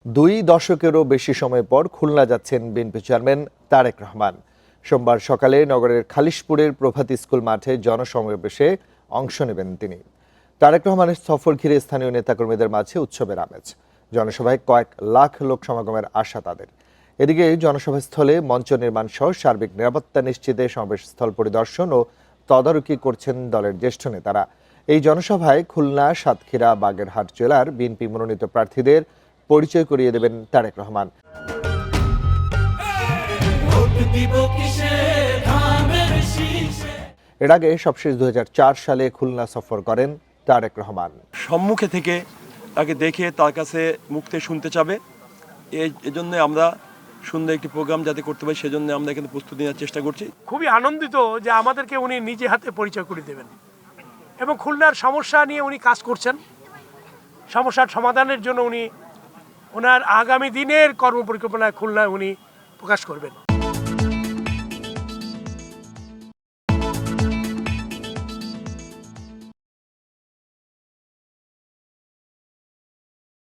দুই দশকেরও বেশি সময় পর খুলনা যাচ্ছেন বিএনপি চেয়ারম্যান তারেক রহমান। সোমবার সকালে নগরের খালিশপুরের প্রভাত স্কুল মাঠে জনসমাবেশে অংশ নেবেন তিনি। তারেক রহমানের সফর ঘিরে স্থানীয় নেতাকর্মীদের মাঝে উৎসবের আমেজ। জনসভায় কয়েক লাখ লোক সমাগমের আশা তাদের। এদিকে জনসভাস্থলে মঞ্চ নির্মাণ সহ সার্বিক নিরাপত্তা নিশ্চিতে সমাবেশস্থল পরিদর্শন ও তদারকি করছেন দলের জ্যেষ্ঠ নেতারা। এই জনসভায় খুলনা, সাতক্ষীরা, বাগেরহাট জেলার বিএনপি মনোনীত প্রার্থীদের পরিচয় করিয়ে দেবেন তারেক রহমান। এর আগে সবশেষ 2004 সালে খুলনা সফর করেন তারেক রহমান। সম্মুখে থেকে তাকে দেখে তার কাছে মুক্তে শুনতে চাবে, এই জন্য আমরা সুন্দর একটি প্রোগ্রাম যাতে করতে পারি সেজন্য আমরা এখানে প্রস্তুতি নেওয়ার চেষ্টা করছি। খুবই আনন্দিত যে আমাদেরকে উনি নিজে হাতে পরিচয় করে দেবেন এবং খুলনার সমস্যা নিয়ে উনি কাজ করছেন। সমস্যার সমাধানের জন্য উনি ওনার আগামী দিনের কর্মপরিকল্পনা খুলনায় উনি প্রকাশ করবেন।